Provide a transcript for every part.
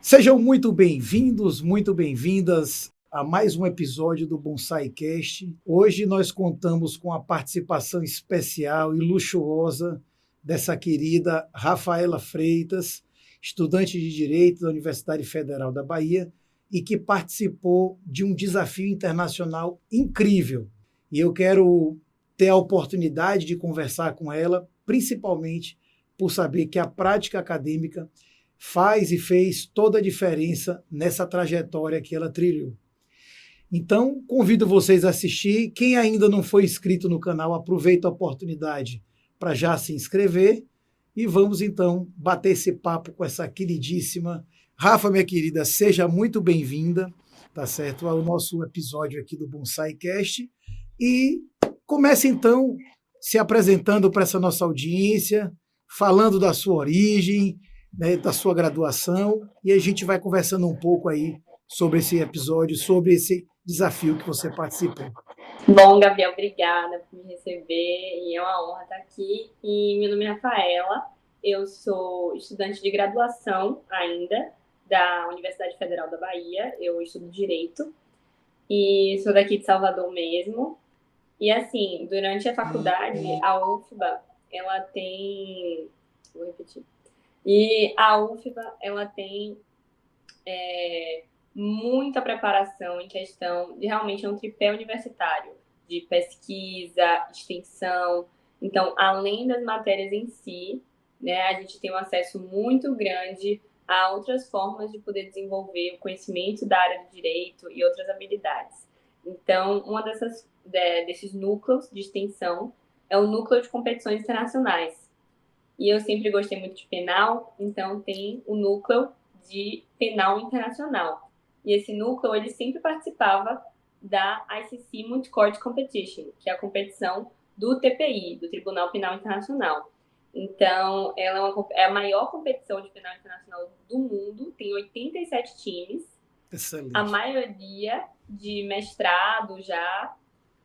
Sejam muito bem-vindos, muito bem-vindas a mais um episódio do BonsaiCast. Hoje nós contamos com a participação especial e luxuosa dessa querida Rafaela Freitas, estudante de Direito da Universidade Federal da Bahia e que participou de um desafio internacional incrível. E eu quero ter a oportunidade de conversar com ela, principalmente por saber que a prática acadêmica faz e fez toda a diferença nessa trajetória que ela trilhou. Então, convido vocês a assistir. Quem ainda não foi inscrito no canal, aproveita a oportunidade para já se inscrever e vamos, então, bater esse papo com essa queridíssima Rafa, minha querida, seja muito bem-vinda, tá certo, ao nosso episódio aqui do BonsaiCast e comece, então, se apresentando para essa nossa audiência, falando da sua origem, né, da sua graduação, e a gente vai conversando um pouco aí sobre esse episódio, sobre esse desafio que você participou. Bom, Gabriel, obrigada por me receber, e é uma honra estar aqui. E meu nome é Rafaela, eu sou estudante de graduação ainda da Universidade Federal da Bahia, eu estudo Direito, e sou daqui de Salvador mesmo. E assim, durante a faculdade, a UFBA, ela tem... Vou repetir. E a UFBA, ela tem muita preparação em questão de realmente um tripé universitário, de pesquisa, extensão. Então, além das matérias em si, né, a gente tem um acesso muito grande a outras formas de poder desenvolver o conhecimento da área do direito e outras habilidades. Então, desses núcleos de extensão é o núcleo de competições internacionais. E eu sempre gostei muito de penal, então tem o núcleo de penal internacional. E esse núcleo, ele sempre participava da ICC Multi-Court Competition, que é a competição do TPI, do Tribunal Penal Internacional. Então, ela é a maior competição de penal internacional do mundo, tem 87 times, Excelente. A maioria de mestrado já,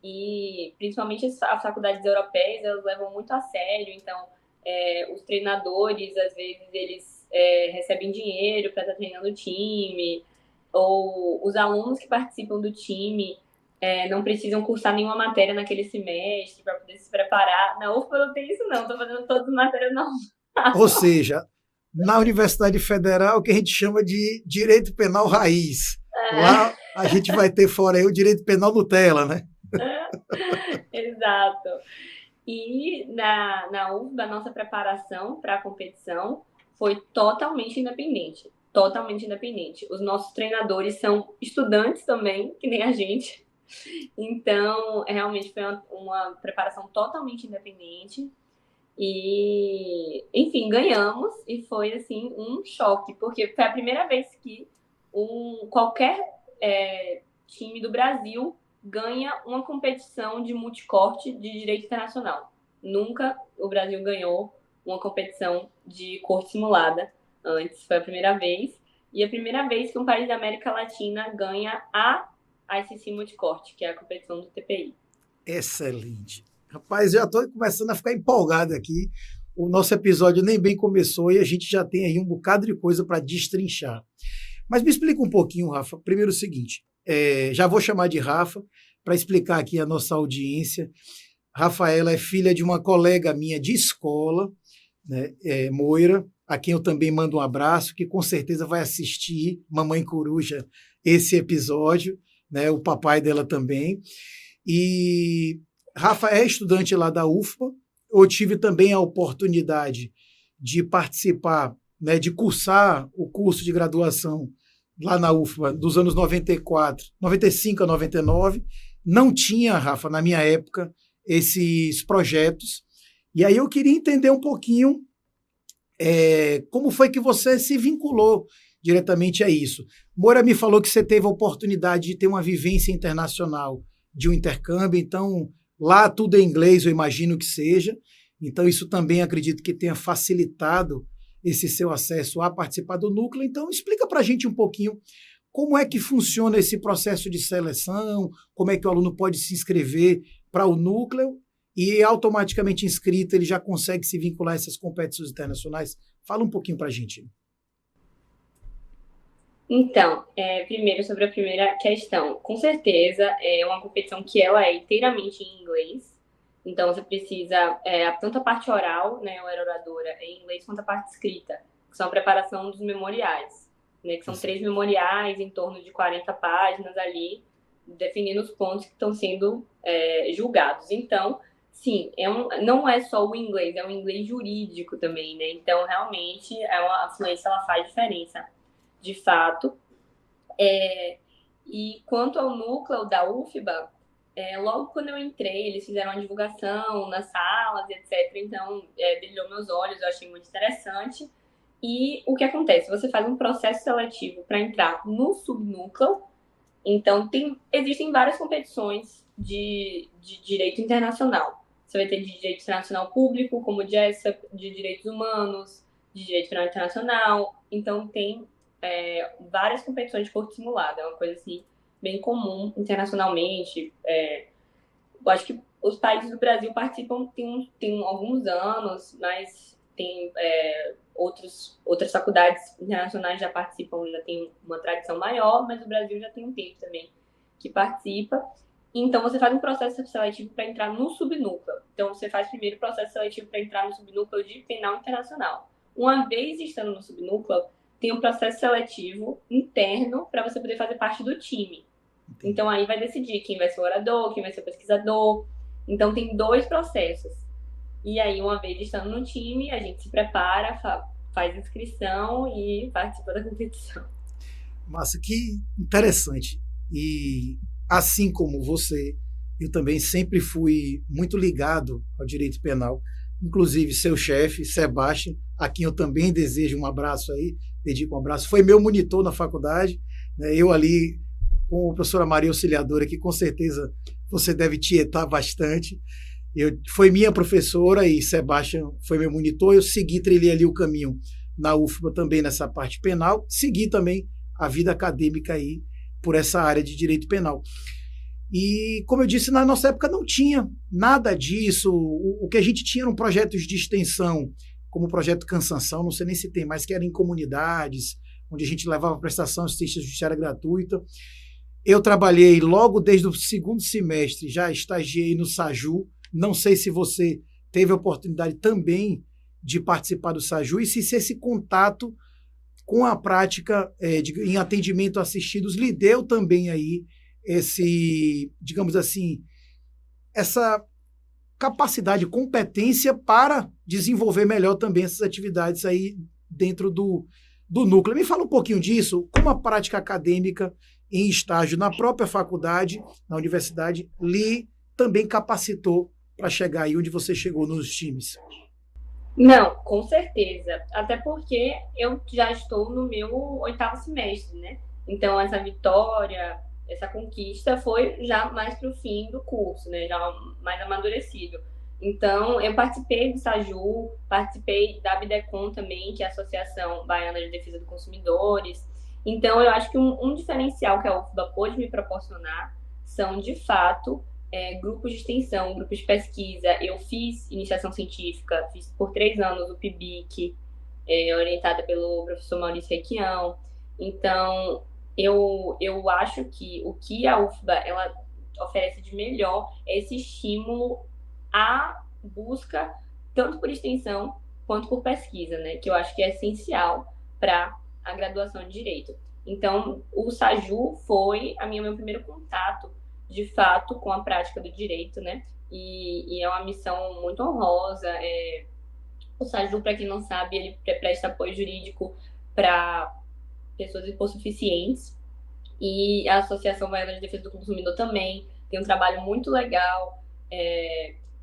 e principalmente as faculdades europeias, elas levam muito a sério, então os treinadores, às vezes, eles recebem dinheiro para estar treinando o time, ou os alunos que participam do time não precisam cursar nenhuma matéria naquele semestre para poder se preparar. Na UFBA não tem isso não, estou fazendo todas as matérias não. Ou seja, na Universidade Federal, que a gente chama de Direito Penal Raiz. Lá a gente vai ter fora aí o Direito Penal Nutella, né? Exato. E na UFBA, a nossa preparação para a competição foi totalmente independente. Totalmente independente. Os nossos treinadores são estudantes também, que nem a gente. Então, realmente foi uma preparação totalmente independente. E, enfim, ganhamos. E foi, assim, um choque. Porque foi a primeira vez que qualquer time do Brasil ganha uma competição de multicorte de direito internacional. Nunca o Brasil ganhou uma competição de corte simulada antes, foi a primeira vez. E a primeira vez que um país da América Latina ganha a ICC Multicorte, que é a competição do TPI. Excelente. Rapaz, já estou começando a ficar empolgado aqui. O nosso episódio nem bem começou e a gente já tem aí um bocado de coisa para destrinchar. Mas me explica um pouquinho, Rafa. Primeiro o seguinte, já vou chamar de Rafa para explicar aqui a nossa audiência. Rafaela é filha de uma colega minha de escola, né, Moira, a quem eu também mando um abraço, que com certeza vai assistir, Mamãe Coruja, esse episódio, né, o papai dela também. E Rafa é estudante lá da UFBA. Eu tive também a oportunidade de participar, né, de cursar o curso de graduação lá na UFBA dos anos 95 a 99. Não tinha, Rafa, na minha época, esses projetos. E aí eu queria entender um pouquinho como foi que você se vinculou diretamente a isso. Moura me falou que você teve a oportunidade de ter uma vivência internacional de um intercâmbio, então lá tudo é inglês, eu imagino que seja. Então isso também acredito que tenha facilitado esse seu acesso a participar do núcleo. Então explica para a gente um pouquinho como é que funciona esse processo de seleção, como é que o aluno pode se inscrever para o núcleo e automaticamente inscrito ele já consegue se vincular a essas competições internacionais. Fala um pouquinho para a gente. Então, primeiro sobre a primeira questão, com certeza é uma competição que ela é inteiramente em inglês, então você precisa, tanto a parte oral, né, ou oradora, é em inglês, quanto a parte escrita, que são a preparação dos memoriais, né, que são 3 memoriais em torno de 40 páginas ali, definindo os pontos que estão sendo julgados. Então, sim, não é só o inglês, é um inglês jurídico também, né, então realmente a fluência ela faz diferença de fato. E quanto ao núcleo da UFBA, logo quando eu entrei, eles fizeram uma divulgação nas salas, etc. Então, brilhou meus olhos, eu achei muito interessante. E o que acontece? Você faz um processo seletivo para entrar no subnúcleo. Então, existem várias competições de direito internacional. Você vai ter de direito internacional público, como o JESSA, de direitos humanos, de direito penal internacional. Então, tem várias competições de corte simulado. É uma coisa assim bem comum internacionalmente. Eu acho que os países do Brasil participam tem alguns anos, mas tem outras faculdades internacionais já participam, já tem uma tradição maior, mas o Brasil já tem um tempo também que participa. Então, você faz um processo seletivo para entrar no subnúcleo. Então, você faz primeiro o processo seletivo para entrar no subnúcleo de penal internacional. Uma vez estando no subnúcleo, tem um processo seletivo interno para você poder fazer parte do time. Então, aí vai decidir quem vai ser o orador, quem vai ser o pesquisador. Então, tem 2 processos. E aí, uma vez estando no time, a gente se prepara, faz inscrição e participa da competição. Massa, que interessante. E assim como você, eu também sempre fui muito ligado ao direito penal. Inclusive, seu chefe, Sebastião, a quem eu também desejo um abraço aí, dedico um abraço, foi meu monitor na faculdade. Né, eu ali, com a professora Maria Auxiliadora, que com certeza você deve tietar bastante. Foi minha professora e Sebastião foi meu monitor. Eu segui, trilhei ali o caminho na UFBA também nessa parte penal. Segui também a vida acadêmica aí por essa área de direito penal. E, como eu disse, na nossa época não tinha nada disso. O que a gente tinha eram projetos de extensão, como o projeto Cansanção, não sei nem se tem mais, que era em comunidades, onde a gente levava prestação de assistência judiciária gratuita. Eu trabalhei logo desde o segundo semestre, já estagiei no SAJU. Não sei se você teve a oportunidade também de participar do SAJU e se esse contato com a prática em atendimento assistidos lhe deu também aí digamos assim, essa capacidade, competência para desenvolver melhor também essas atividades aí dentro do núcleo. Me fala um pouquinho disso, como a prática acadêmica em estágio na própria faculdade, na universidade, lhe também capacitou para chegar aí onde você chegou nos times. Não, com certeza. Até porque eu já estou no meu 8º semestre, né? Então, essa vitória, essa conquista foi já mais para o fim do curso, né? Já mais amadurecido. Então, eu participei do SAJU, participei da ABDECOM também, que é a Associação Baiana de Defesa dos Consumidores. Então, eu acho que um diferencial que a UFBA pôde me proporcionar são, de fato, grupos de extensão, grupos de pesquisa. Eu fiz iniciação científica, fiz por 3 anos o PIBIC, orientada pelo professor Maurício Requião. Então, eu acho que o que a UFBA ela oferece de melhor é esse estímulo à busca, tanto por extensão quanto por pesquisa, né? Que eu acho que é essencial para a graduação de Direito. Então, o SAJU foi meu primeiro contato, de fato, com a prática do direito, né? E é uma missão muito honrosa. O SAJU, para quem não sabe, ele presta apoio jurídico para pessoas hipossuficientes, e a Associação Baiana de Defesa do Consumidor também tem um trabalho muito legal.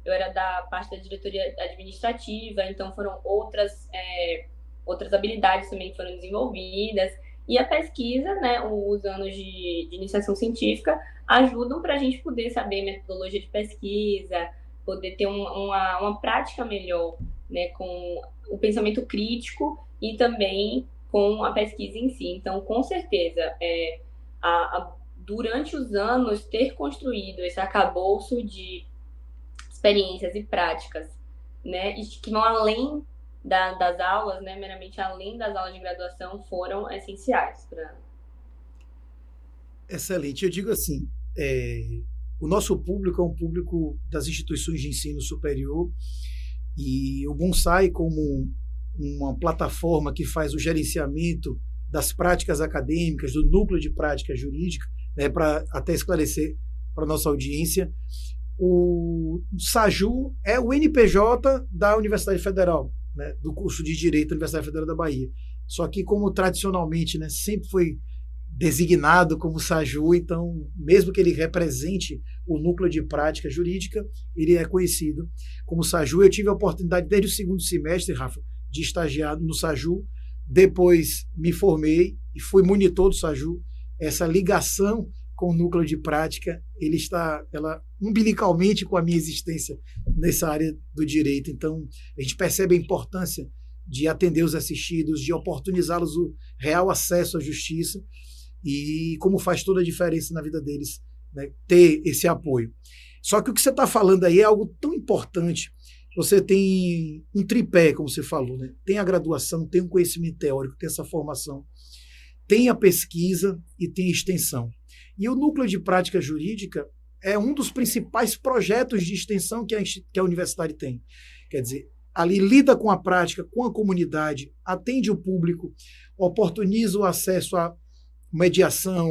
Eu era da parte da diretoria administrativa, então foram outras habilidades também que foram desenvolvidas. E a pesquisa, né, os anos de iniciação científica, ajudam para a gente poder saber metodologia de pesquisa, poder ter uma prática melhor, né, com o pensamento crítico e também com a pesquisa em si. Então, com certeza, durante os anos, ter construído esse arcabouço de experiências e práticas, né, que vão das aulas, né, meramente além das aulas de graduação, foram essenciais Excelente. Eu digo assim, o nosso público é um público das instituições de ensino superior e o Bonsai, como uma plataforma que faz o gerenciamento das práticas acadêmicas, do núcleo de prática jurídica, né, para até esclarecer para a nossa audiência, o SAJU é o NPJ da Universidade Federal, né, do curso de Direito da Universidade Federal da Bahia. Só que, como tradicionalmente, né, sempre foi designado como SAJU, então, mesmo que ele represente o núcleo de prática jurídica, ele é conhecido como SAJU. Eu tive a oportunidade, desde o segundo semestre, Rafa, de estagiar no SAJU, depois me formei e fui monitor do SAJU. Essa ligação com o núcleo de prática, ela umbilicalmente com a minha existência nessa área do direito. Então, a gente percebe a importância de atender os assistidos, de oportunizá-los o real acesso à justiça e como faz toda a diferença na vida deles, né, ter esse apoio. Só que o que você está falando aí é algo tão importante. Você tem um tripé, como você falou, né? Tem a graduação, tem um conhecimento teórico, tem essa formação, tem a pesquisa e tem a extensão. E o núcleo de prática jurídica é um dos principais projetos de extensão que a universidade tem. Quer dizer, ali lida com a prática, com a comunidade, atende o público, oportuniza o acesso a mediação,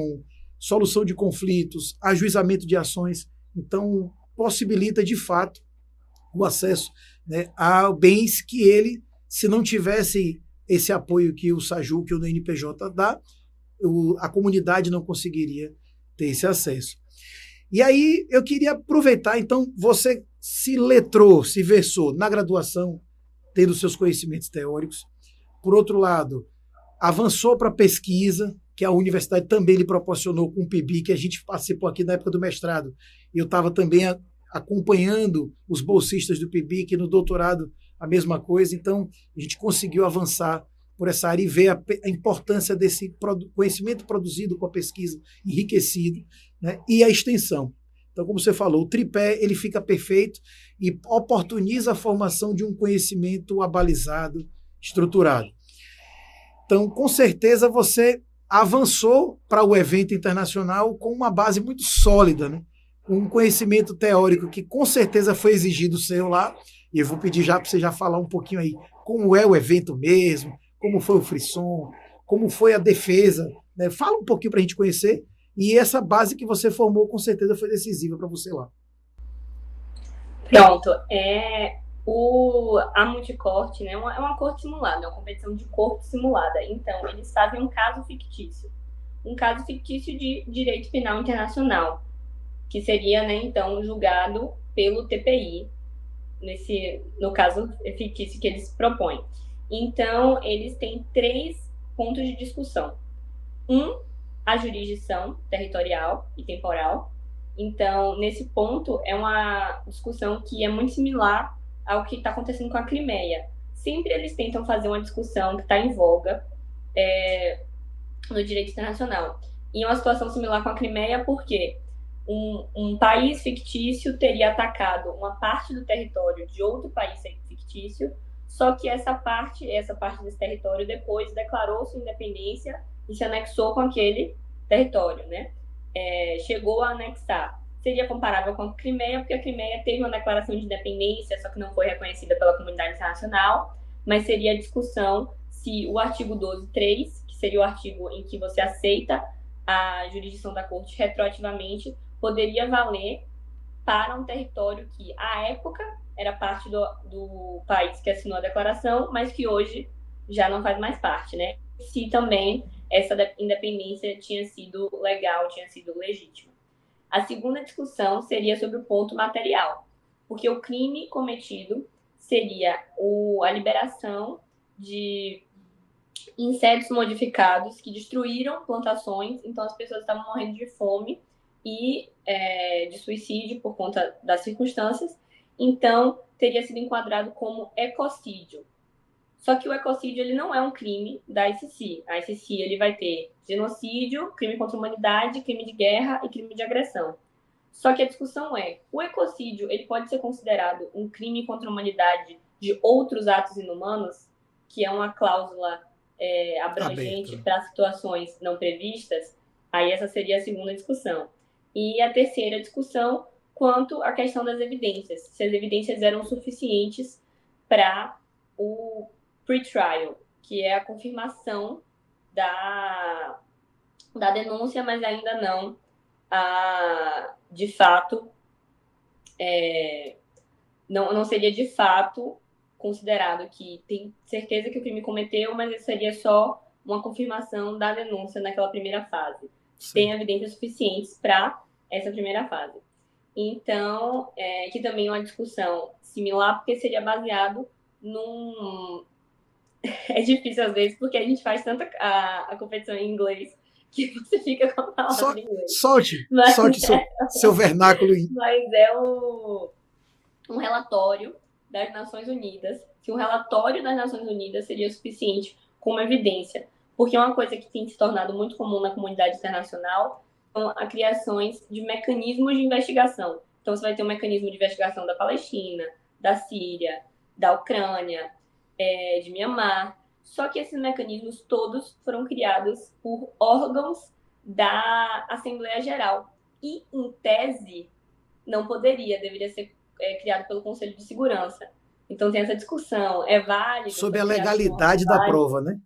solução de conflitos, ajuizamento de ações. Então, possibilita, de fato, o acesso, né, a bens que ele, se não tivesse esse apoio que o SAJU, que o NPJ dá, a comunidade não conseguiria ter esse acesso. E aí eu queria aproveitar, então, você se letrou, se versou na graduação, tendo seus conhecimentos teóricos. Por outro lado, avançou para a pesquisa, que a universidade também lhe proporcionou com o PIBIC, que a gente participou aqui na época do mestrado. Eu estava também acompanhando os bolsistas do PIBIC, no doutorado a mesma coisa. Então, a gente conseguiu avançar por essa área e ver a importância desse conhecimento produzido com a pesquisa enriquecido, né, e a extensão. Então, como você falou, o tripé ele fica perfeito e oportuniza a formação de um conhecimento abalizado, estruturado. Então, com certeza, você avançou para o evento internacional com uma base muito sólida, né? Um conhecimento teórico que com certeza foi exigido seu lá, e eu vou pedir já para você já falar um pouquinho aí como é o evento mesmo, como foi o frisson, como foi a defesa, né? Fala um pouquinho para a gente conhecer, e essa base que você formou com certeza foi decisiva para você lá. Pronto, a multicorte, né, é uma corte simulada, é uma competição de corte simulada. Então, eles fazem um caso fictício de direito penal internacional, que seria, né, então, julgado pelo TPI, no caso fictício que eles propõem. Então, eles têm 3 pontos de discussão. A jurisdição territorial e temporal. Então, nesse ponto, é uma discussão que é muito similar ao que está acontecendo com a Crimeia. Sempre eles tentam fazer uma discussão que está em voga no direito internacional. E uma situação similar com a Crimeia, porque um país fictício teria atacado uma parte do território de outro país fictício, só que essa parte desse território depois declarou sua independência e se anexou com aquele território, né? Chegou a anexar. Seria comparável com a Crimeia, porque a Crimeia teve uma declaração de independência, só que não foi reconhecida pela comunidade internacional, mas seria a discussão se o artigo 12.3, que seria o artigo em que você aceita a jurisdição da corte retroativamente, poderia valer para um território que, à época, era parte do país que assinou a declaração, mas que hoje já não faz mais parte, né? Se também essa independência tinha sido legal, tinha sido legítima. A segunda discussão seria sobre o ponto material, porque o crime cometido seria a liberação de insetos modificados que destruíram plantações, então as pessoas estavam morrendo de fome e de suicídio por conta das circunstâncias, então teria sido enquadrado como ecocídio. Só que o ecocídio ele não é um crime da ICC. A ICC ele vai ter genocídio, crime contra a humanidade, crime de guerra e crime de agressão. Só que a discussão o ecocídio ele pode ser considerado um crime contra a humanidade de outros atos inumanos, que é uma cláusula abrangente para situações não previstas. Aí essa seria a segunda discussão. E a terceira discussão quanto à questão das evidências, se as evidências eram suficientes para o pre-trial, que é a confirmação da denúncia, mas ainda não de fato, não seria de fato considerado que tem certeza que o crime cometeu, mas isso seria só uma confirmação da denúncia naquela primeira fase. Sim. Tem evidências suficientes para essa primeira fase. Então, que também é uma discussão similar, porque seria baseado num... É difícil às vezes, porque a gente faz tanta a competição em inglês que você fica com a palavra em inglês. Solte seu vernáculo. Mas é um relatório das Nações Unidas, se um relatório das Nações Unidas seria suficiente como evidência, porque é uma coisa que tem se tornado muito comum na comunidade internacional são a criações de mecanismos de investigação. Então, você vai ter um mecanismo de investigação da Palestina, da Síria, da Ucrânia, de Mianmar. Só que esses mecanismos todos foram criados por órgãos da Assembleia Geral. E, em tese, não deveria ser criado pelo Conselho de Segurança. Então, tem essa discussão. É válido... Sobre a legalidade da prova, né?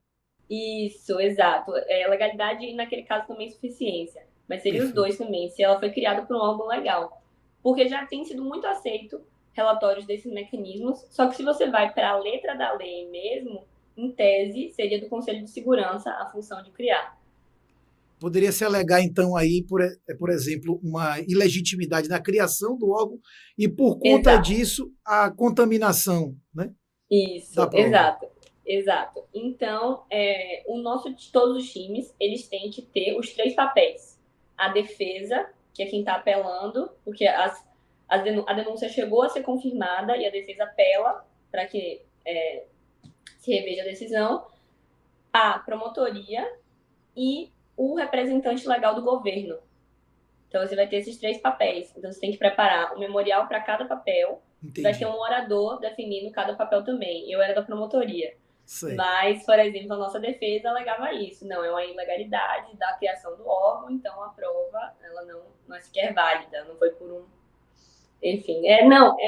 Isso, exato. Legalidade e, naquele caso, também suficiência. Mas seria os dois também, se ela foi criada por um órgão legal. Porque já tem sido muito aceito relatórios desses mecanismos, só que se você vai para a letra da lei mesmo, em tese, seria do Conselho de Segurança a função de criar. Poderia se alegar, então, aí, por exemplo, uma ilegitimidade na criação do órgão e, por conta disso, a contaminação, né? Isso, exato. Então, todos os times, eles têm que ter os 3 papéis. A defesa, que é quem está apelando, porque a denúncia chegou a ser confirmada e a defesa apela para que se reveja a decisão. A promotoria e o representante legal do governo. Então, você vai ter esses 3 papéis. Então, você tem que preparar um memorial para cada papel. Entendi. Vai ter um orador definindo cada papel também. Eu era da promotoria. Sei. Mas, por exemplo, a nossa defesa alegava isso. Não, é uma ilegalidade da criação do órgão, então a prova ela não é sequer válida. Não foi por um... Enfim, é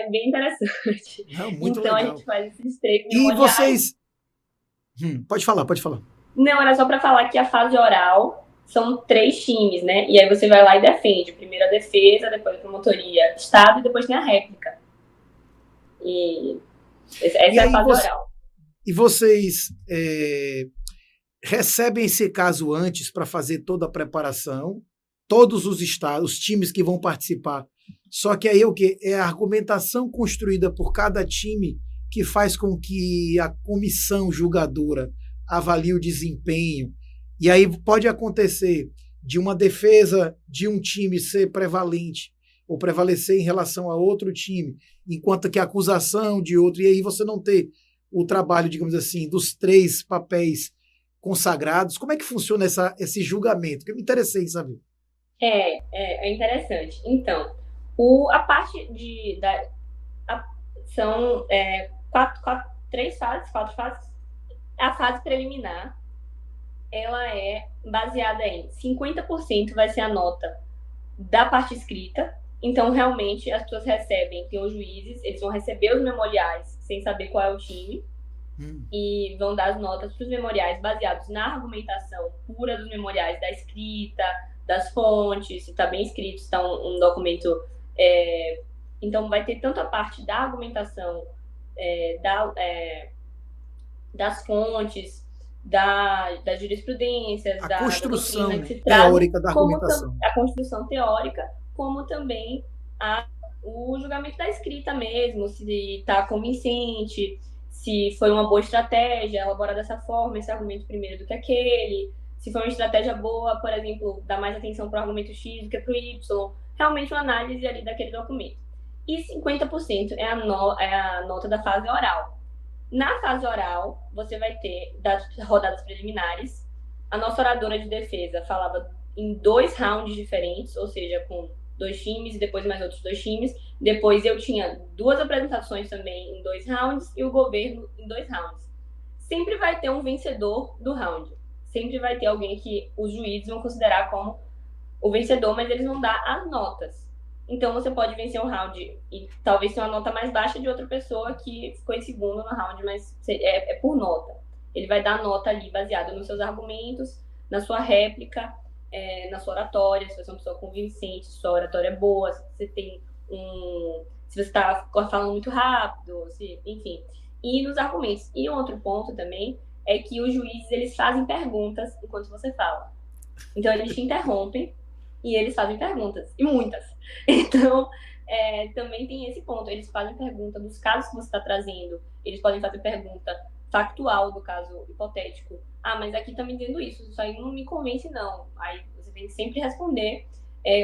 bem interessante. Não, muito então, legal. A gente faz esses 3 memoriais. E vocês... Pode falar. Não, era só para falar que a fase oral são 3 times, né? E aí você vai lá e defende. Primeiro a defesa, depois a promotoria, Estado e depois tem a réplica. E essa é a fase oral. E vocês recebem esse caso antes para fazer toda a preparação, todos os estados, os times que vão participar. Só que aí o quê? É a argumentação construída por cada time que faz com que a comissão julgadora avalie o desempenho. E aí pode acontecer de uma defesa de um time ser prevalente ou prevalecer em relação a outro time, enquanto que a acusação de outro, e aí você não ter o trabalho, digamos assim, dos 3 papéis consagrados. Como é que funciona esse julgamento? Que eu me interessei em saber. É interessante. Então, a parte são 4 fases. A fase preliminar, ela é baseada em 50% vai ser a nota da parte escrita. Então, realmente, as pessoas tem os juízes, eles vão receber os memoriais sem saber qual é o time e vão dar as notas para os memoriais baseados na argumentação pura dos memoriais, da escrita, das fontes, se está bem escrito, se está um documento... Então, vai ter tanto a parte da argumentação, das fontes, das jurisprudências, a construção doutrina que se teórica da argumentação. A construção teórica, como também o julgamento da escrita mesmo, se está convincente, se foi uma boa estratégia elaborar dessa forma, esse argumento primeiro do que aquele, se foi uma estratégia boa, por exemplo, dar mais atenção para o argumento X do que para o Y, realmente uma análise ali daquele documento. E 50% é a nota da fase oral. Na fase oral, você vai ter das rodadas preliminares. A nossa oradora de defesa falava em 2 rounds diferentes, ou seja, com 2 times e depois mais outros 2 times. Depois eu tinha 2 apresentações também em 2 rounds e o governo em 2 rounds. Sempre vai ter um vencedor do round. Sempre vai ter alguém que os juízes vão considerar como o vencedor, mas eles vão dar as notas. Então, você pode vencer um round e talvez ter uma nota mais baixa de outra pessoa que ficou em segundo no round, mas é por nota. Ele vai dar nota ali baseada nos seus argumentos, na sua réplica, na sua oratória, se você é uma pessoa convincente, se sua oratória é boa, se você tem se você está falando muito rápido, enfim. E nos argumentos. E um outro ponto também é que os juízes, eles fazem perguntas enquanto você fala. Então, eles te interrompem e eles fazem perguntas, e muitas. Então, também tem esse ponto. Eles fazem pergunta dos casos que você está trazendo. Eles podem fazer pergunta factual do caso hipotético. Ah, mas aqui tá me dizendo isso aí não me convence, não. Aí você tem que sempre responder.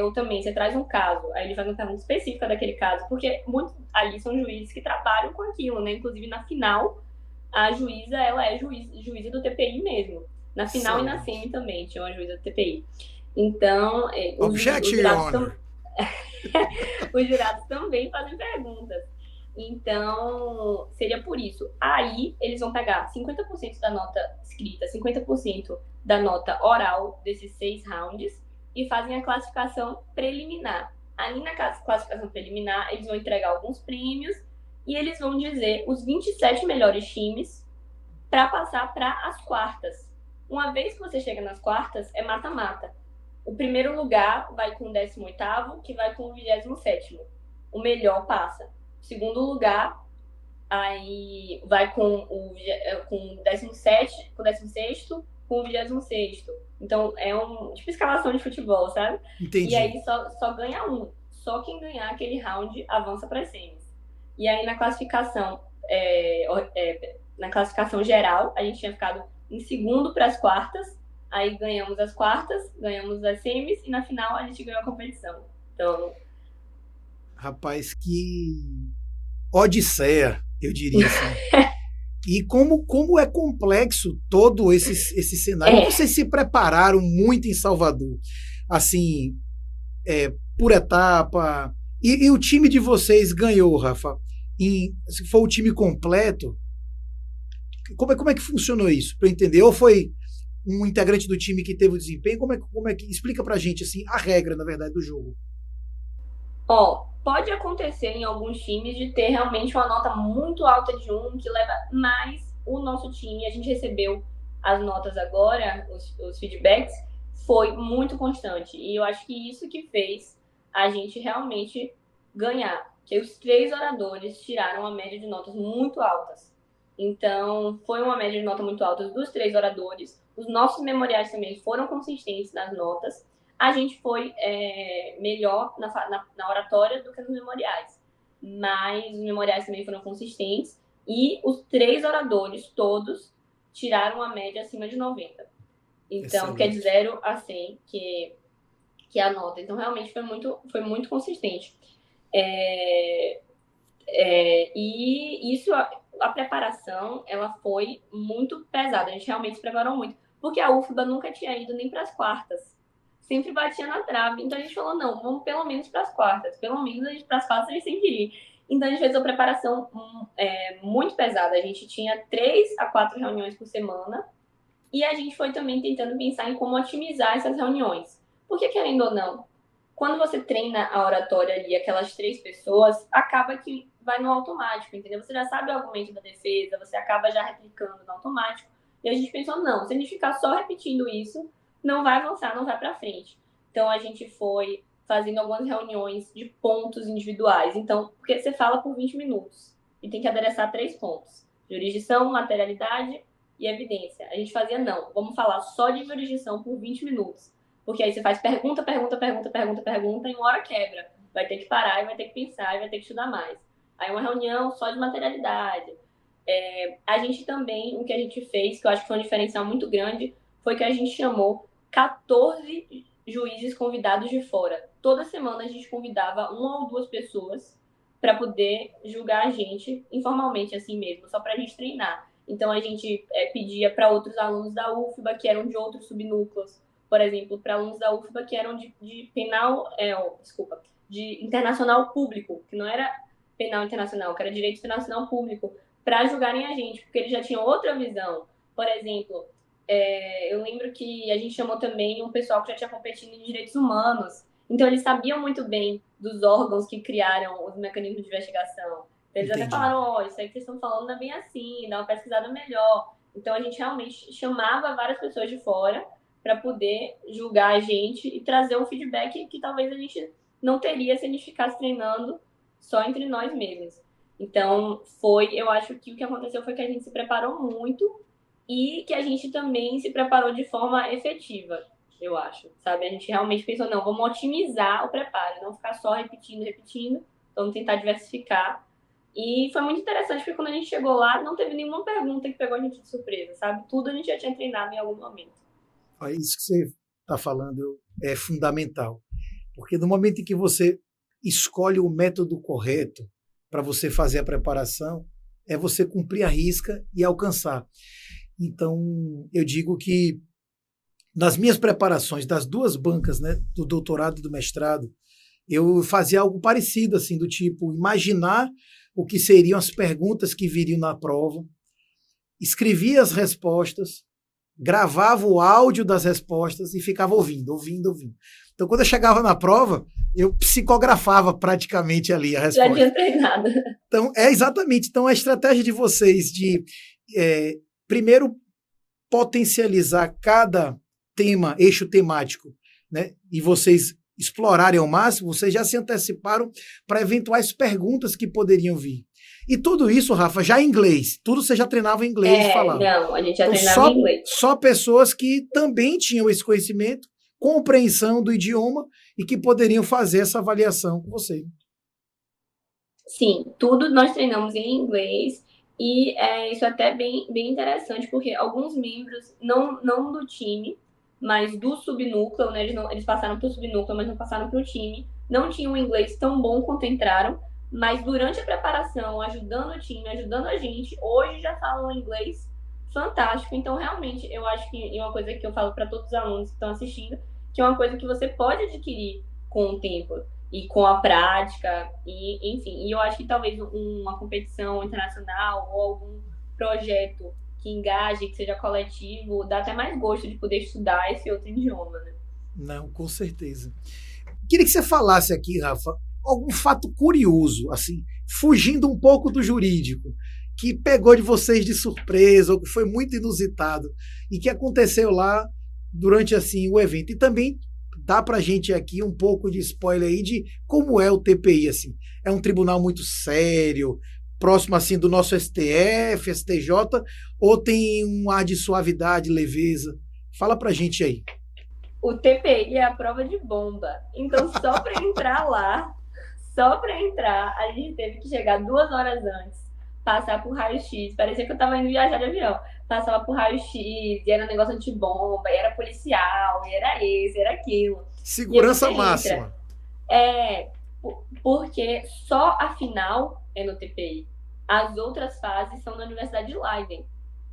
Ou também, você traz um caso, aí ele faz uma pergunta específica daquele caso, porque muitos ali são juízes que trabalham com aquilo, né? Inclusive, na final, a juíza, ela é juíza do TPI mesmo. Na final e na semi também, tinha uma juíza do TPI. Então, os jurados também fazem perguntas. Então, seria por isso. Aí, eles vão pegar 50% da nota escrita, 50% da nota oral desses 6 rounds e fazem a classificação preliminar. Ali na classificação preliminar, eles vão entregar alguns prêmios e eles vão dizer os 27 melhores times para passar para as quartas. Uma vez que você chega nas quartas, é mata-mata. O primeiro lugar vai com o 18º, que vai com o 27º. O melhor passa. O segundo lugar, aí vai com o 17º, com o 16º, com o 26º. Então, é tipo escalação de futebol, sabe? Entendi. E aí só ganha um. Só quem ganhar aquele round avança para as semis. E aí, na classificação geral, a gente tinha ficado em segundo para as quartas. Aí ganhamos as quartas, ganhamos as semis, e na final a gente ganhou a competição. Então... Rapaz, que odisseia, eu diria assim. E como é complexo todo esse cenário. Vocês se prepararam muito em Salvador, assim, por etapa. E o time de vocês ganhou, Rafa? Se for o time completo, como é que funcionou isso? Para eu entender. Ou foi um integrante do time que teve o desempenho? Como é que explica pra gente assim, a regra, na verdade, do jogo? Pode acontecer em alguns times de ter realmente uma nota muito alta de um que leva mais o nosso time. A gente recebeu as notas agora, os feedbacks, foi muito constante. E eu acho que isso que fez a gente realmente ganhar. Que os 3 oradores tiraram uma média de notas muito altas. Então, foi uma média de nota muito alta dos 3 oradores. Os nossos memoriais também foram consistentes nas notas. A gente foi melhor na oratória do que nos memoriais. Mas os memoriais também foram consistentes. E os 3 oradores, todos, tiraram uma média acima de 90. Então, que é de 0 a 100, que é a nota. Então, realmente foi muito consistente. E isso, a preparação, ela foi muito pesada. A gente realmente se preparou muito. Porque a UFBA nunca tinha ido nem para as quartas. Sempre batia na trave. Então a gente falou, não, vamos pelo menos para as quartas. Pelo menos para as quartas a gente tem que ir. Então a gente fez uma preparação muito pesada. A gente tinha 3 a 4 reuniões por semana. E a gente foi também tentando pensar em como otimizar essas reuniões. Porque, querendo ou não, quando você treina a oratória ali, aquelas 3 pessoas, acaba que vai no automático, entendeu? Você já sabe o argumento da defesa, você acaba já replicando no automático. E a gente pensou, não, se a gente ficar só repetindo isso, não vai avançar, não vai para frente. Então, a gente foi fazendo algumas reuniões de pontos individuais. Então, porque você fala por 20 minutos e tem que adereçar 3 pontos. Jurisdição, materialidade e evidência. A gente fazia, não, vamos falar só de jurisdição por 20 minutos. Porque aí você faz pergunta, e uma hora quebra. Vai ter que parar e vai ter que pensar e vai ter que estudar mais. Aí uma reunião só de materialidade. A gente também, o que a gente fez, que eu acho que foi um diferencial muito grande, foi que a gente chamou 14 juízes convidados de fora. Toda semana a gente convidava 1 ou 2 pessoas para poder julgar a gente informalmente, assim mesmo, só para a gente treinar. Então a gente pedia para outros alunos da UFBA que eram de outros subnúcleos, por exemplo, para alunos da UFBA que eram de internacional público, que não era penal internacional, que era direito internacional público, para julgarem a gente, porque eles já tinham outra visão. Por exemplo, Eu lembro que a gente chamou também um pessoal que já tinha competido em direitos humanos. Então, eles sabiam muito bem dos órgãos que criaram os mecanismos de investigação. Eles até Entendi. falaram, isso aí que vocês estão falando não é bem assim, dá uma pesquisada melhor. Então, a gente realmente chamava várias pessoas de fora para poder julgar a gente e trazer um feedback que talvez a gente não teria se a gente ficasse treinando só entre nós mesmos. Então, eu acho que o que aconteceu foi que a gente se preparou muito e que a gente também se preparou de forma efetiva, eu acho, sabe? A gente realmente pensou, não, vamos otimizar o preparo, não ficar só repetindo, repetindo, vamos tentar diversificar. E foi muito interessante, porque quando a gente chegou lá, não teve nenhuma pergunta que pegou a gente de surpresa, sabe? Tudo a gente já tinha treinado em algum momento. Isso que você está falando é fundamental, porque no momento em que você escolhe o método correto para você fazer a preparação, é você cumprir a risca e alcançar. Então, eu digo que nas minhas preparações das duas bancas, né, do doutorado e do mestrado, eu fazia algo parecido, assim, do tipo, imaginar o que seriam as perguntas que viriam na prova, escrevia as respostas, gravava o áudio das respostas e ficava ouvindo, ouvindo, ouvindo. Então, quando eu chegava na prova, eu psicografava praticamente ali a Já resposta. tinha treinado. Então, é exatamente. Então, a estratégia de vocês de, primeiro, potencializar cada tema, eixo temático, né? E vocês explorarem ao máximo, vocês já se anteciparam para eventuais perguntas que poderiam vir. E tudo isso, Rafa, já em inglês. Tudo você já treinava em inglês e falava. Não, a gente já Então, treinava em inglês. só pessoas que também tinham esse conhecimento, compreensão do idioma e que poderiam fazer essa avaliação com você. Sim, tudo nós treinamos em inglês e isso é até bem interessante, porque alguns membros, não do time, mas do subnúcleo, né, eles passaram para o subnúcleo, mas não passaram para o time, não tinham um inglês tão bom quanto entraram, mas durante a preparação, ajudando o time, ajudando a gente, hoje já falam inglês fantástico. Então, realmente, eu acho que é uma coisa que eu falo para todos os alunos que estão assistindo, que é uma coisa que você pode adquirir com o tempo e com a prática, e enfim. E eu acho que talvez uma competição internacional ou algum projeto que engaje, que seja coletivo, dá até mais gosto de poder estudar esse outro idioma, né? Não, com certeza. Queria que você falasse aqui, Rafa, algum fato curioso, assim, fugindo um pouco do jurídico, que pegou de vocês de surpresa, ou que foi muito inusitado, e que aconteceu lá durante assim o evento. E também dá pra gente aqui um pouco de spoiler aí de como é o TPI, assim. É um tribunal muito sério, próximo assim do nosso STF, STJ, ou tem um ar de suavidade, leveza? Fala pra gente aí. O TPI é a prova de bomba. Então, só para entrar lá, a gente teve que chegar 2 horas antes, passar por raio-x. Parecia que eu tava indo viajar de avião. Passava por raio-x, e era um negócio antibomba, e era policial, e era esse, era aquilo. E aí você Segurança entra. máxima. Porque só a final é no TPI. As outras fases são na Universidade de Leiden.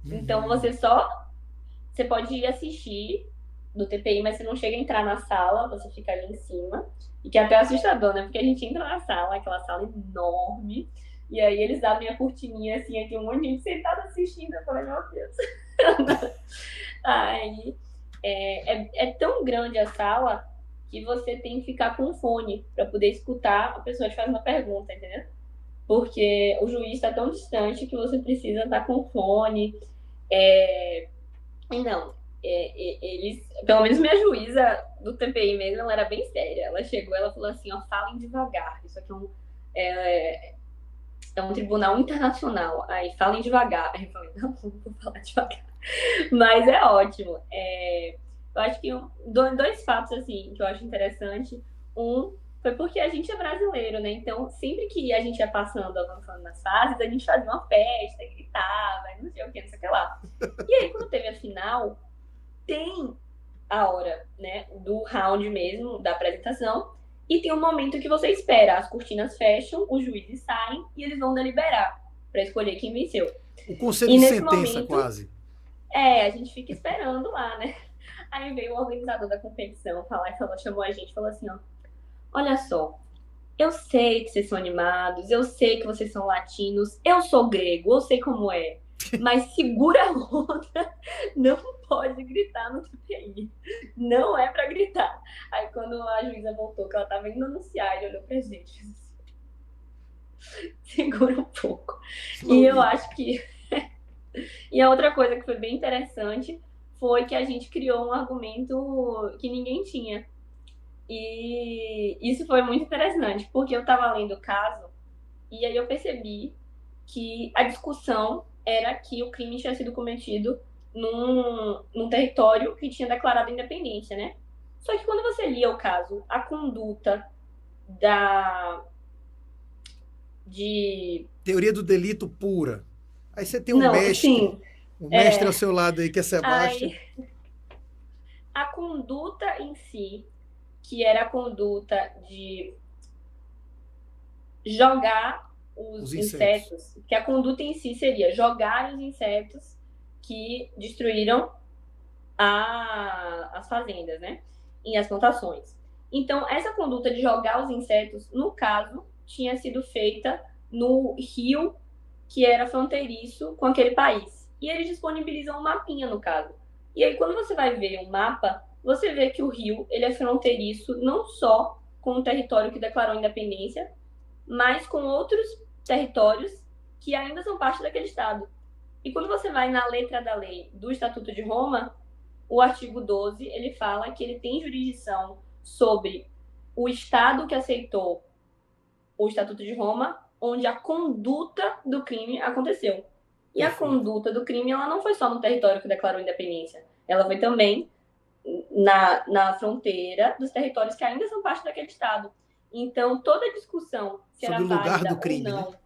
Então, você pode ir assistir do TPI, mas você não chega a entrar na sala, você fica ali em cima. E que é até assustador, né? Porque a gente entra na sala, aquela sala enorme, e aí eles abrem a cortininha assim, aí tem um monte de gente sentada assistindo. Eu falei, meu Deus. Aí é tão grande a sala que você tem que ficar com um fone para poder escutar a pessoa te faz uma pergunta, entendeu? Porque o juiz está tão distante que você precisa estar com o fone. Não, eles, pelo menos minha juíza do TPI mesmo, ela era bem séria. Ela chegou, ela falou assim, ó, falem devagar. Isso aqui é um tribunal internacional. Aí, falem devagar. Aí eu falei, não vou falar devagar. Mas é ótimo. Eu acho que dois fatos, assim, que eu acho interessante. Um, foi porque a gente é brasileiro, né? Então, sempre que a gente ia passando, avançando nas fases, a gente fazia uma festa, gritava, não sei o que, não sei o que lá. E aí, quando teve a final, tem a hora, né, do round mesmo, da apresentação, e tem um momento que você espera, as cortinas fecham, os juízes saem e eles vão deliberar para escolher quem venceu. O conselho E de nesse sentença, momento, quase. a gente fica esperando lá, né? Aí veio o organizador da competição falar e chamou a gente e falou assim, ó, olha só, eu sei que vocês são animados, eu sei que vocês são latinos, eu sou grego, eu sei como é. mas segura a onda, não pode gritar no TPI. Não é para gritar. Aí quando a juíza voltou, que ela estava indo anunciar, ele olhou pra gente e disse assim, segura um pouco. E eu acho que... E a outra coisa que foi bem interessante foi que a gente criou um argumento que ninguém tinha. E isso foi muito interessante, porque eu estava lendo o caso e aí eu percebi que a discussão era que o crime tinha sido cometido num território que tinha declarado independência, né? Só que quando você lia o caso, a conduta de... Teoria do delito pura. Aí você tem Não, sim, um mestre ao seu lado aí, que é Sebastião. A conduta em si, que era a conduta de jogar os insetos, que a conduta em si seria jogar os insetos que destruíram as fazendas, né? E as plantações. Então, essa conduta de jogar os insetos, no caso, tinha sido feita no rio que era fronteiriço com aquele país. E eles disponibilizam um mapinha, no caso. E aí, quando você vai ver um mapa, você vê que o rio ele é fronteiriço não só com o território que declarou independência, mas com outros territórios que ainda são parte daquele estado. E quando você vai na letra da lei do Estatuto de Roma, o artigo 12, ele fala que ele tem jurisdição sobre o estado que aceitou o Estatuto de Roma, onde a conduta do crime aconteceu. E a conduta do crime, ela não foi só no território que declarou independência, ela foi também na fronteira dos territórios que ainda são parte daquele estado. Então, toda discussão se sobre era o lugar válida do crime, ou não... né?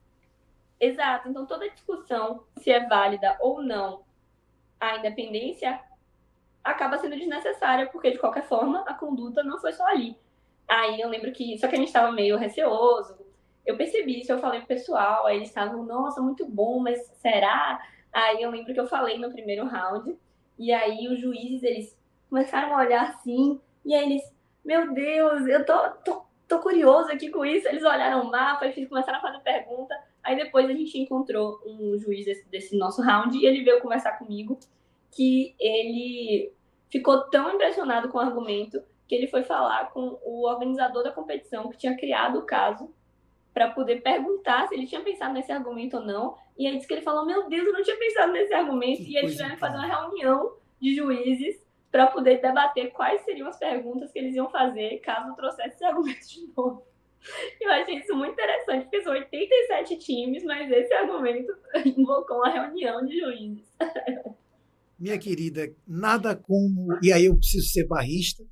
Exato. Então, toda discussão se é válida ou não a independência acaba sendo desnecessária, porque, de qualquer forma, a conduta não foi só ali. Aí eu lembro que... Só que a gente estava meio receoso. Eu percebi isso, eu falei pro pessoal, aí eles estavam, nossa, muito bom, mas será? Aí eu lembro que eu falei no primeiro round, e aí os juízes, eles começaram a olhar assim, e aí eles, meu Deus, eu tô curioso aqui com isso. Eles olharam o mapa, eles começaram a fazer pergunta. Aí depois a gente encontrou um juiz desse nosso round e ele veio conversar comigo, que ele ficou tão impressionado com o argumento que ele foi falar com o organizador da competição que tinha criado o caso para poder perguntar se ele tinha pensado nesse argumento ou não. E aí disse que ele falou, meu Deus, eu não tinha pensado nesse argumento. E eles tiveram que fazer uma reunião de juízes para poder debater quais seriam as perguntas que eles iam fazer caso trouxesse esse argumento de novo. Eu achei isso muito interessante, porque são 87 times, mas esse argumento invocou uma reunião de juízes. Minha querida, nada como... E aí eu preciso ser barrista,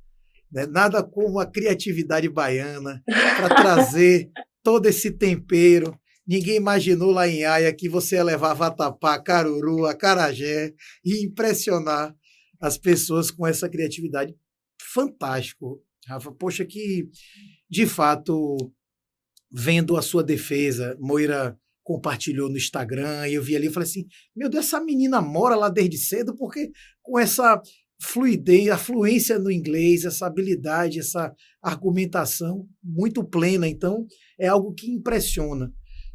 né? Nada como a criatividade baiana para trazer todo esse tempero. Ninguém imaginou lá em Haia que você ia levar vatapá, caruru, acarajé e impressionar as pessoas com essa criatividade. Fantástico, Rafa. Poxa, que de fato, vendo a sua defesa, Moira compartilhou no Instagram, e eu vi ali e falei assim, meu Deus, essa menina mora lá desde cedo, porque com essa fluidez, a fluência no inglês, essa habilidade, essa argumentação muito plena, então é algo que impressiona.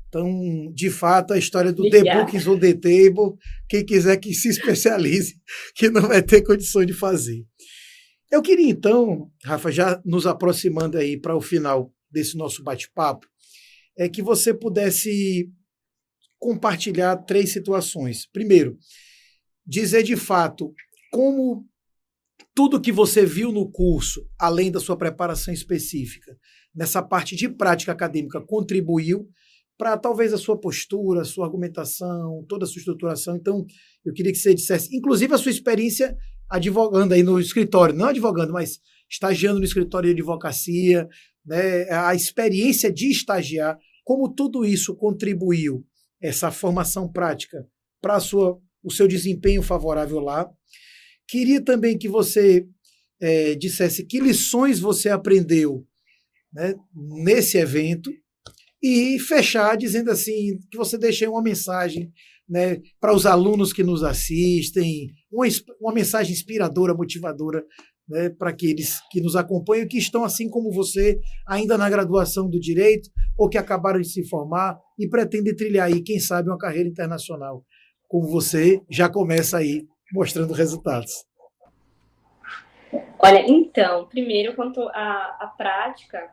Então, de fato, a história do The Books on the Table, quem quiser que se especialize, que não vai ter condição de fazer. Eu queria, então, Rafa, já nos aproximando aí para o final desse nosso bate-papo, é que você pudesse compartilhar 3 situações. Primeiro, dizer de fato como tudo que você viu no curso, além da sua preparação específica, nessa parte de prática acadêmica, contribuiu para talvez a sua postura, a sua argumentação, toda a sua estruturação. Então, eu queria que você dissesse, inclusive a sua experiência advogando aí no escritório, não advogando, mas estagiando no escritório de advocacia, né, a experiência de estagiar, como tudo isso contribuiu, essa formação prática, para o seu desempenho favorável lá. Queria também que você dissesse que lições você aprendeu, né, nesse evento, e fechar dizendo assim, que você deixe uma mensagem, né, para os alunos que nos assistem, uma mensagem inspiradora, motivadora, né, para aqueles que nos acompanham, que estão assim como você, ainda na graduação do direito, ou que acabaram de se formar e pretendem trilhar aí, quem sabe, uma carreira internacional. como você já começa aí mostrando resultados? Olha, então, primeiro, quanto à prática,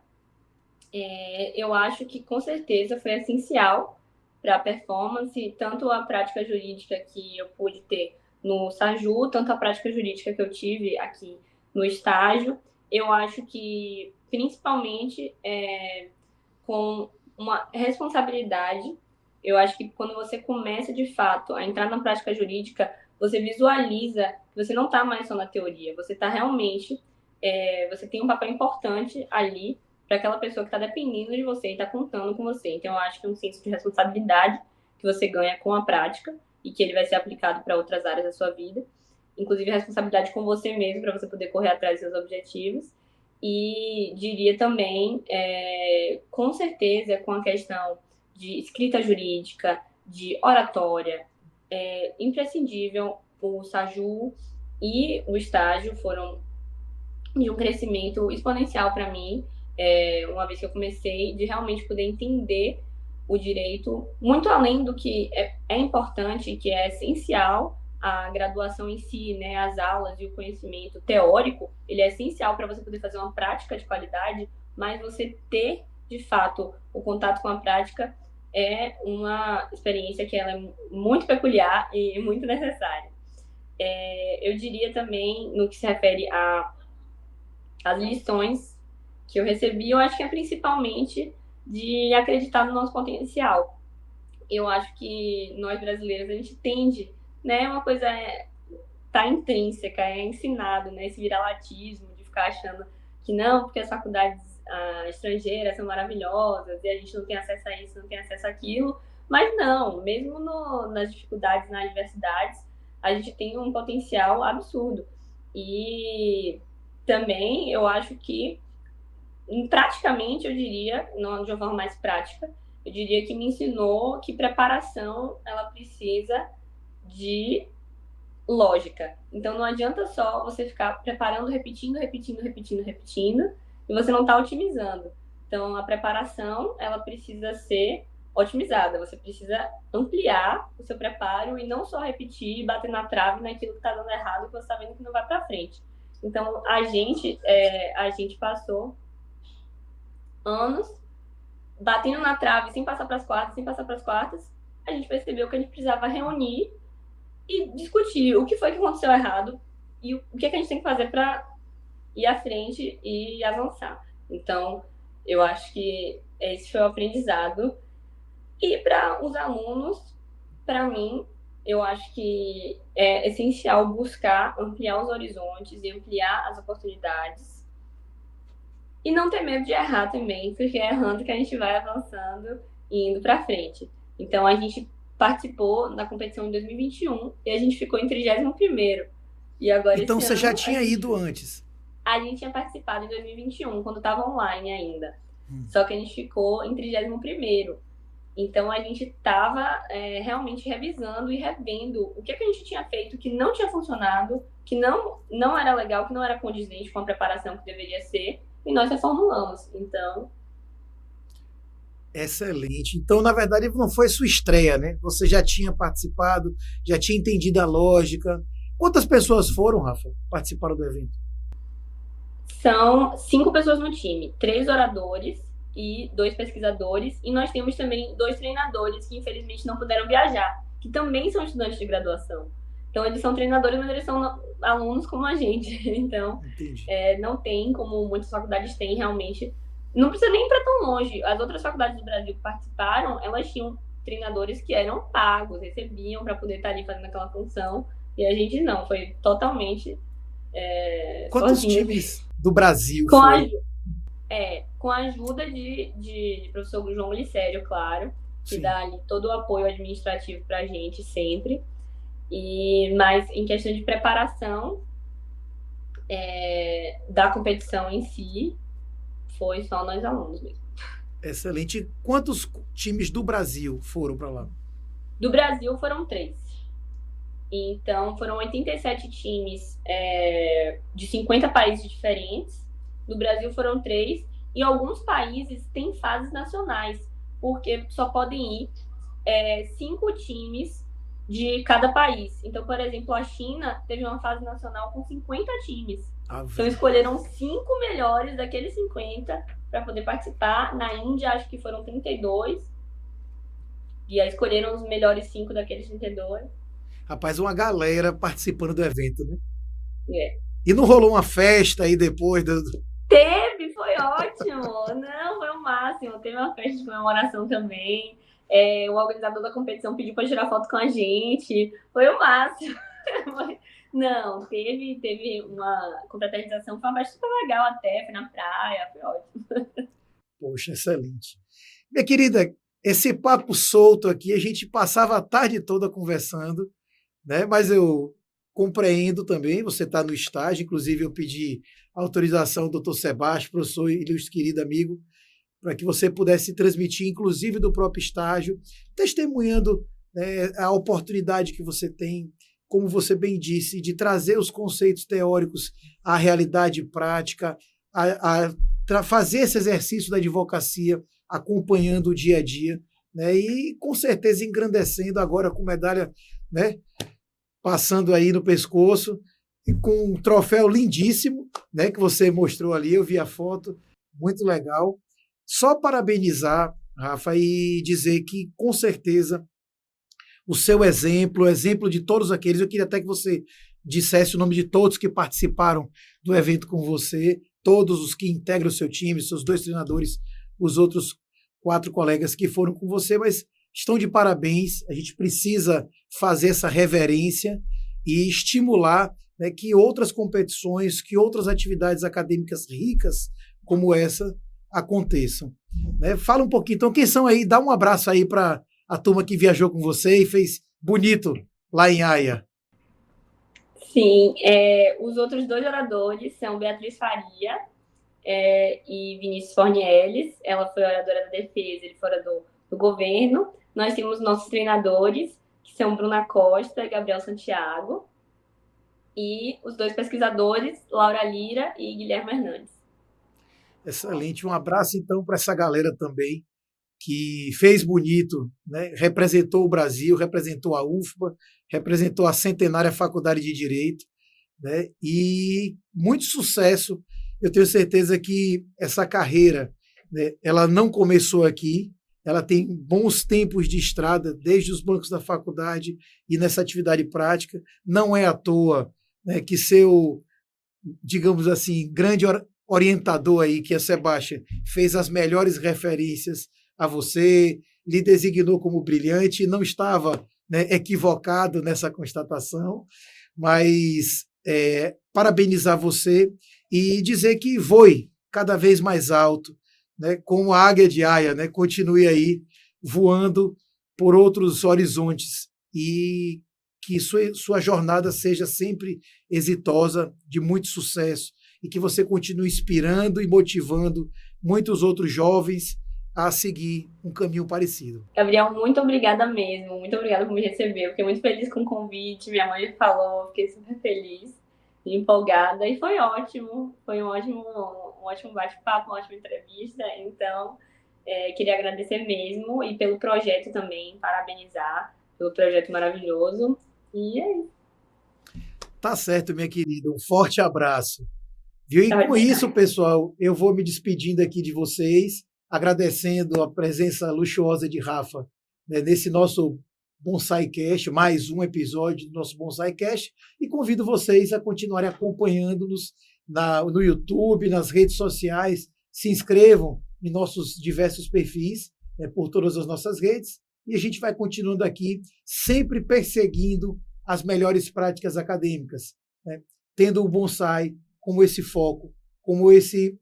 eu acho que com certeza foi essencial para a performance, tanto a prática jurídica que eu pude ter no SAJU, tanto a prática jurídica que eu tive aqui no estágio. Eu acho que, principalmente, com uma responsabilidade, eu acho que quando você começa, de fato, a entrar na prática jurídica, você visualiza que você não está mais só na teoria, você está realmente, você tem um papel importante ali para aquela pessoa que está dependendo de você e está contando com você. Então, eu acho que é um senso de responsabilidade que você ganha com a prática e que ele vai ser aplicado para outras áreas da sua vida. Inclusive, a responsabilidade com você mesmo, para você poder correr atrás dos seus objetivos. E diria também, com certeza, com a questão de escrita jurídica, de oratória, imprescindível. O SAJU e o estágio foram de um crescimento exponencial para mim, uma vez que eu comecei de realmente poder entender o direito muito além do que é importante, que é essencial. A graduação em si, né, as aulas e o conhecimento teórico, ele é essencial para você poder fazer uma prática de qualidade, mas você ter, de fato, o contato com a prática é uma experiência que ela é muito peculiar e muito necessária. Eu diria também, no que se refere às lições que eu recebi, eu acho que é principalmente de acreditar no nosso potencial. Eu acho que nós brasileiros, a gente tende, né, uma coisa tá intrínseca, é ensinado, né, esse viralatismo de ficar achando que não, porque as faculdades estrangeiras são maravilhosas e a gente não tem acesso a isso, não tem acesso àquilo, mas não, mesmo nas dificuldades, nas adversidades, a gente tem um potencial absurdo. E também eu acho que, praticamente, eu diria, não de uma forma mais prática, eu diria que me ensinou que preparação, ela precisa de lógica. Então, não adianta só você ficar preparando, repetindo, e você não está otimizando. Então, a preparação, ela precisa ser otimizada. Você precisa ampliar o seu preparo e não só repetir e bater na trave naquilo que está dando errado, que você está vendo que não vai para frente. Então, a gente passou anos batendo na trave, sem passar para as quartas, a gente percebeu que a gente precisava reunir e discutir o que foi que aconteceu errado e o que a gente tem que fazer para ir à frente e avançar. Então, eu acho que esse foi o aprendizado. E para os alunos, para mim, eu acho que é essencial buscar ampliar os horizontes e ampliar as oportunidades. E não ter medo de errar também, porque é errando que a gente vai avançando e indo para frente. Então, a gente participou da competição em 2021 e a gente ficou em 31º. E agora, então, esse você ano, já tinha ido antes? A gente tinha participado em 2021, quando estava online ainda. Só que a gente ficou em 31º. Então, a gente estava realmente revisando e revendo o que a gente tinha feito que não tinha funcionado, que não era legal, que não era condizente com a preparação que deveria ser, e nós reformulamos. Então... Excelente. Então, na verdade, não foi sua estreia, né? Você já tinha participado, já tinha entendido a lógica. Quantas pessoas foram, Rafa, participaram do evento? São 5 pessoas no time, 3 oradores e 2 pesquisadores, e nós temos também 2 treinadores que infelizmente não puderam viajar, que também são estudantes de graduação. Então eles são treinadores, mas eles são alunos como a gente. Então não tem, como muitas faculdades têm realmente, não precisa nem ir para tão longe. As outras faculdades do Brasil que participaram, elas tinham treinadores que eram pagos, recebiam para poder estar ali fazendo aquela função, e a gente não, foi totalmente Quantos sozinho. times do Brasil foram? Com a ajuda de professor João Glicério, claro, que dá ali todo o apoio administrativo para a gente sempre. Mas em questão de preparação da competição em si, foi só nós alunos mesmo. Excelente. Quantos times do Brasil foram para lá? Do Brasil foram 3. Então, foram 87 times de 50 países diferentes. Do Brasil foram 3. E alguns países têm fases nacionais, porque só podem ir 5 times de cada país. Então, por exemplo, a China teve uma fase nacional com 50 times. Então, escolheram 5 melhores daqueles 50 para poder participar. Na Índia, acho que foram 32. E aí escolheram os melhores 5 daqueles 32. Rapaz, uma galera participando do evento, né? É. E não rolou uma festa aí depois do... Teve, foi ótimo. Não, foi o máximo. Teve uma festa de comemoração também. O organizador da competição pediu para tirar foto com a gente. Foi o máximo. Não, teve uma confraternização, foi uma festa super legal até, foi na praia, foi ótimo. Poxa, excelente. Minha querida, esse papo solto aqui, a gente passava a tarde toda conversando, né? Mas eu compreendo também, você está no estágio, inclusive eu pedi autorização ao doutor Sebastião, professor e ilustre querido amigo, para que você pudesse transmitir, inclusive do próprio estágio, testemunhando, né, a oportunidade que você tem, como você bem disse, de trazer os conceitos teóricos à realidade prática, fazer esse exercício da advocacia acompanhando o dia a dia, né, e com certeza engrandecendo agora com medalha, né, passando aí no pescoço, e com um troféu lindíssimo, né, que você mostrou ali, eu vi a foto, muito legal. Só parabenizar, Rafa, e dizer que, com certeza, o seu exemplo, o exemplo de todos aqueles, eu queria até que você dissesse o nome de todos que participaram do evento com você, todos os que integram o seu time, seus 2 treinadores, os outros 4 colegas que foram com você, mas estão de parabéns, a gente precisa fazer essa reverência e estimular, né, que outras competições, que outras atividades acadêmicas ricas como essa aconteçam. Né? Fala um pouquinho, então, quem são aí? Dá um abraço aí para a turma que viajou com você e fez bonito lá em Haia. Sim, os outros 2 oradores são Beatriz Faria e Vinícius Fornieles. Ela foi oradora da defesa, ele foi orador do governo. Nós temos nossos treinadores, que são Bruna Costa e Gabriel Santiago. E os 2 pesquisadores, Laura Lira e Guilherme Hernandes. Excelente. Um abraço, então, para essa galera também, que fez bonito, né? Representou o Brasil, representou a UFBA, representou a centenária Faculdade de Direito, né? E muito sucesso. Eu tenho certeza que essa carreira, né, ela não começou aqui, ela tem bons tempos de estrada, desde os bancos da faculdade e nessa atividade prática. Não é à toa, né, que seu, digamos assim, grande orientador aí, que é Sebastião, fez as melhores referências a você, lhe designou como brilhante, não estava, né, equivocado nessa constatação, mas parabenizar você e dizer que voe cada vez mais alto, né, como a águia de Haia, né, continue aí voando por outros horizontes e que sua jornada seja sempre exitosa, de muito sucesso, e que você continue inspirando e motivando muitos outros jovens a seguir um caminho parecido. Gabriel, muito obrigada mesmo, muito obrigada por me receber, eu fiquei muito feliz com o convite, minha mãe falou, fiquei super feliz e empolgada, e foi ótimo, foi um ótimo bate-papo, uma ótima entrevista, então queria agradecer mesmo, e pelo projeto também, parabenizar pelo projeto maravilhoso, e é isso. Tá certo, minha querida, um forte abraço. Viu? E com isso, pessoal, eu vou me despedindo aqui de vocês, agradecendo a presença luxuosa de Rafa, né, nesse nosso BonsaiCast, mais um episódio do nosso BonsaiCast, e convido vocês a continuarem acompanhando-nos no YouTube, nas redes sociais, se inscrevam em nossos diversos perfis, né, por todas as nossas redes, e a gente vai continuando aqui, sempre perseguindo as melhores práticas acadêmicas, né, tendo o bonsai como esse foco, como esse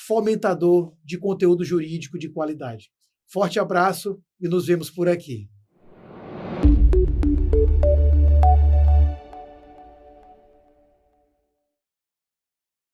fomentador de conteúdo jurídico de qualidade. Forte abraço e nos vemos por aqui.